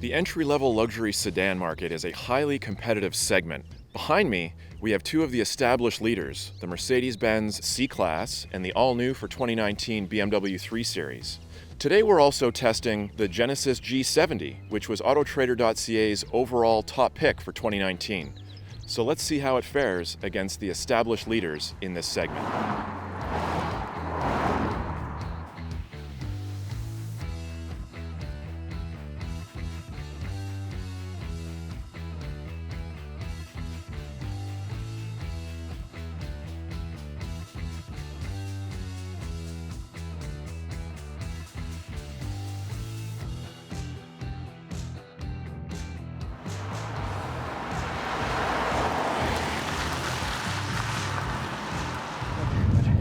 The entry-level luxury sedan market is a highly competitive segment. Behind me, we have two of the established leaders, the Mercedes-Benz C-Class and the all-new for 2019 BMW 3 Series. Today we're also testing the Genesis G70, which was autotrader.ca's overall top pick for 2019. So let's see how it fares against the established leaders in this segment.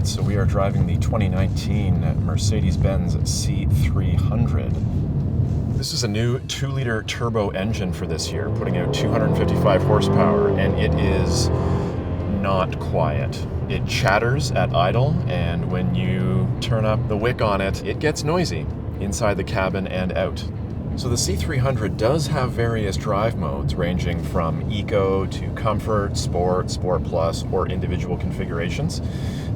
So we are driving the 2019 Mercedes-Benz C300. This is a new 2-liter turbo engine for this year, putting out 255 horsepower, and it is not quiet. It chatters at idle, and when you turn up the wick on it, it gets noisy inside the cabin and out. So the C300 does have various drive modes ranging from Eco to Comfort, Sport, Sport Plus, or individual configurations.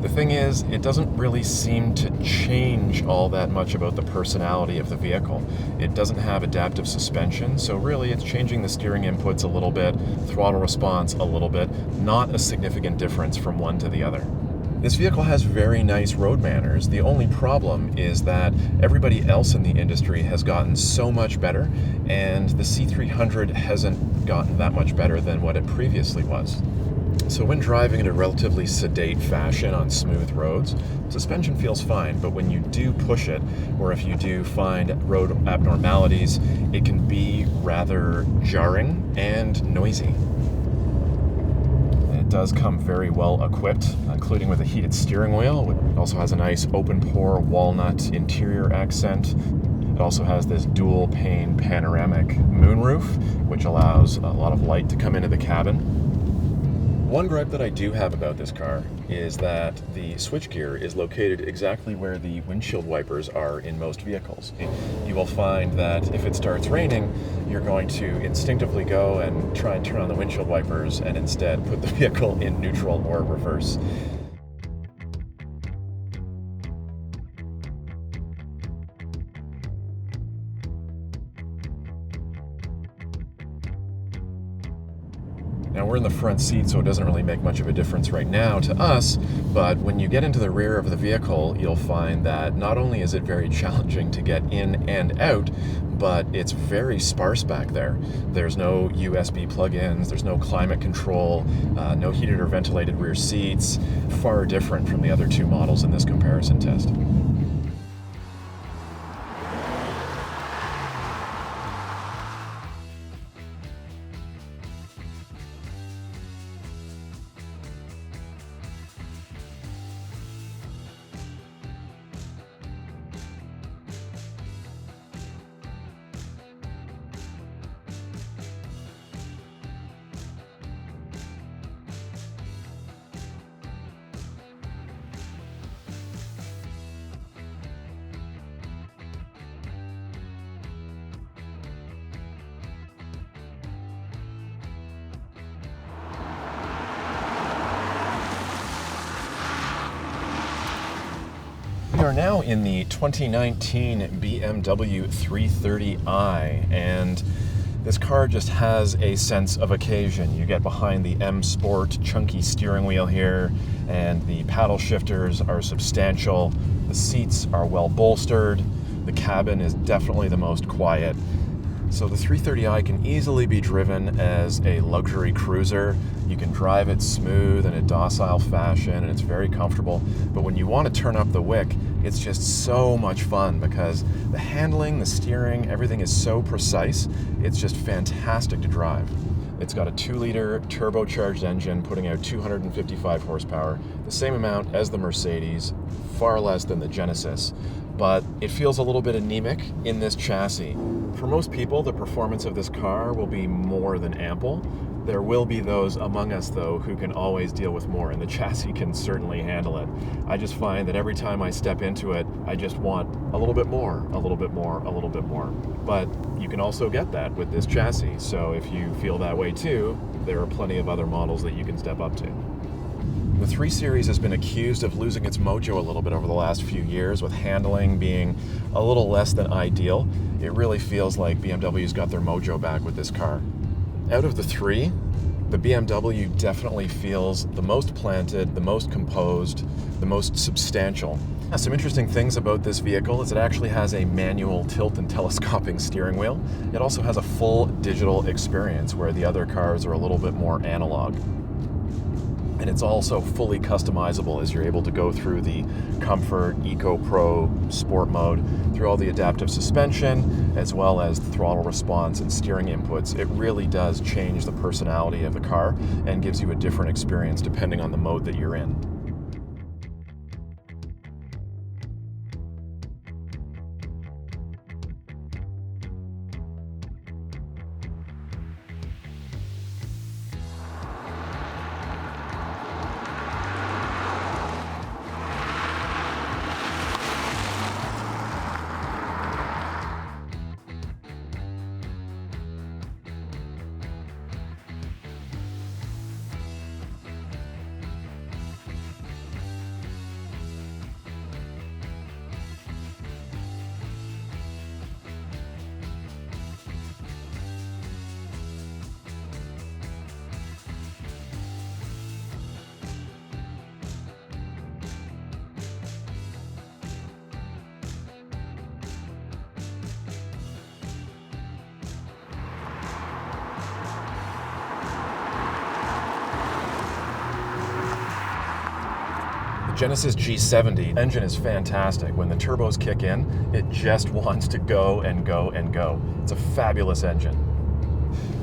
The thing is, it doesn't really seem to change all that much about the personality of the vehicle. It doesn't have adaptive suspension, so really it's changing the steering inputs a little bit, throttle response a little bit, not a significant difference from one to the other. This vehicle has very nice road manners. The only problem is that everybody else in the industry has gotten so much better, and the C300 hasn't gotten that much better than what it previously was. So when driving in a relatively sedate fashion on smooth roads, suspension feels fine, but when you do push it, or if you do find road abnormalities, it can be rather jarring and noisy. It does come very well equipped, including with a heated steering wheel. It also has a nice open-pore walnut interior accent. It also has this dual-pane panoramic moonroof, which allows a lot of light to come into the cabin. One gripe that I do have about this car is that the switchgear is located exactly where the windshield wipers are in most vehicles. You will find that if it starts raining, you're going to instinctively go and try and turn on the windshield wipers and instead put the vehicle in neutral or reverse. Now we're in the front seat, so it doesn't really make much of a difference right now to us, but when you get into the rear of the vehicle, you'll find that not only is it very challenging to get in and out, but it's very sparse back there. There's no USB plug-ins, there's no climate control, no heated or ventilated rear seats, far different from the other two models in this comparison test. We are now in the 2019 BMW 330i, and this car just has a sense of occasion. You get behind the M Sport chunky steering wheel here, and the paddle shifters are substantial. The seats are well bolstered. The cabin is definitely the most quiet. So the 330i can easily be driven as a luxury cruiser. You can drive it smooth in a docile fashion, and it's very comfortable. But when you want to turn up the wick, it's just so much fun because the handling, the steering, everything is so precise. It's just fantastic to drive. It's got a 2-liter turbocharged engine putting out 255 horsepower, the same amount as the Mercedes, far less than the Genesis. But it feels a little bit anemic in this chassis. For most people, the performance of this car will be more than ample, There will be those among us, though, who can always deal with more, and the chassis can certainly handle it. I just find that every time I step into it, I just want a little bit more, a little bit more, a little bit more. But you can also get that with this chassis, so if you feel that way too, there are plenty of other models that you can step up to. The 3 Series has been accused of losing its mojo a little bit over the last few years, with handling being a little less than ideal. It really feels like BMW's got their mojo back with this car. Out of the 3, the BMW definitely feels the most planted, the most composed, the most substantial. Some interesting things about this vehicle is it actually has a manual tilt and telescoping steering wheel. It also has a full digital experience, where the other cars are a little bit more analog. And it's also fully customizable, as you're able to go through the Comfort, Eco Pro, Sport mode, through all the adaptive suspension, as well as the throttle response and steering inputs. It really does change the personality of the car and gives you a different experience depending on the mode that you're in. Genesis G70 engine is fantastic. When the turbos kick in, it just wants to go and go and go. It's a fabulous engine.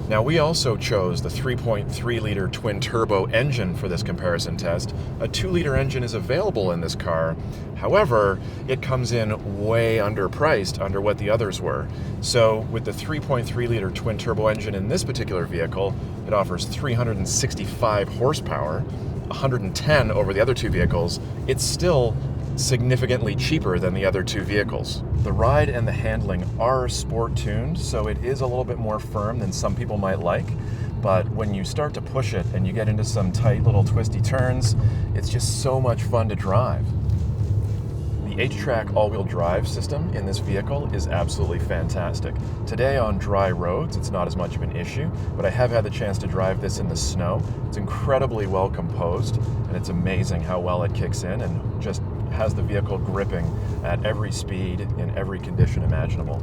Now, we also chose the 3.3-liter twin-turbo engine for this comparison test. A 2-liter engine is available in this car. However, it comes in way underpriced under what the others were. So with the 3.3-liter twin-turbo engine in this particular vehicle, it offers 365 horsepower, 110 over the other 2 vehicles. It's still significantly cheaper than the other 2 vehicles. The ride and the handling are sport tuned, so it is a little bit more firm than some people might like, but when you start to push it and you get into some tight little twisty turns, it's just so much fun to drive. The H-Track all-wheel drive system in this vehicle is absolutely fantastic. Today on dry roads, it's not as much of an issue, but I have had the chance to drive this in the snow. It's incredibly well composed, and it's amazing how well it kicks in and just has the vehicle gripping at every speed in every condition imaginable.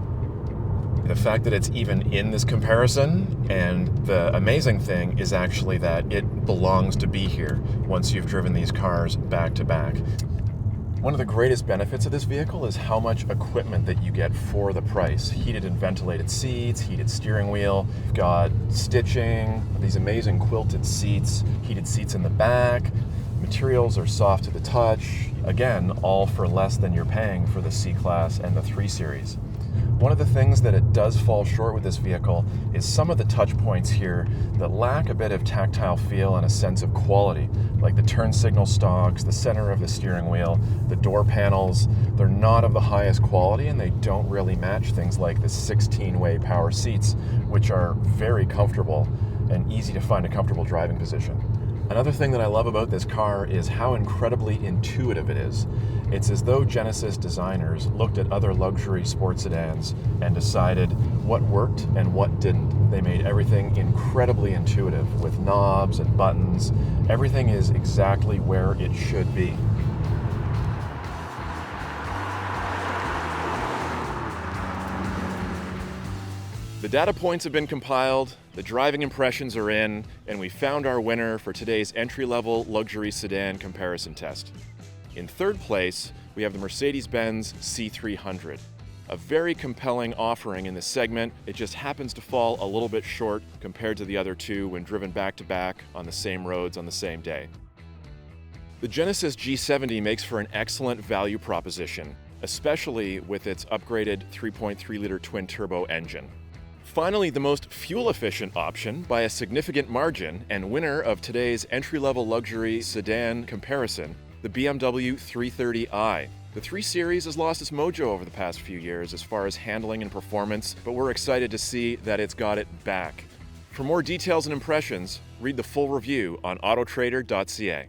The fact that it's even in this comparison, and the amazing thing is actually that it belongs to be here once you've driven these cars back to back. One of the greatest benefits of this vehicle is how much equipment that you get for the price. Heated and ventilated seats, heated steering wheel, you've got stitching, these amazing quilted seats, heated seats in the back. Materials are soft to the touch. Again, all for less than you're paying for the C-Class and the 3 Series. One of the things that it does fall short with this vehicle is some of the touch points here that lack a bit of tactile feel and a sense of quality, like the turn signal stalks, the center of the steering wheel, the door panels. They're not of the highest quality, and they don't really match things like the 16-way power seats, which are very comfortable and easy to find a comfortable driving position. Another thing that I love about this car is how incredibly intuitive it is. It's as though Genesis designers looked at other luxury sports sedans and decided what worked and what didn't. They made everything incredibly intuitive with knobs and buttons. Everything is exactly where it should be. The data points have been compiled, the driving impressions are in, and we found our winner for today's entry-level luxury sedan comparison test. In third place, we have the Mercedes-Benz C300. A very compelling offering in this segment. It just happens to fall a little bit short compared to the other 2 when driven back-to-back on the same roads on the same day. The Genesis G70 makes for an excellent value proposition, especially with its upgraded 3.3-liter twin-turbo engine. Finally, the most fuel-efficient option by a significant margin and winner of today's entry-level luxury sedan comparison, the BMW 330i. The 3 Series has lost its mojo over the past few years as far as handling and performance, but we're excited to see that it's got it back. For more details and impressions, read the full review on autotrader.ca.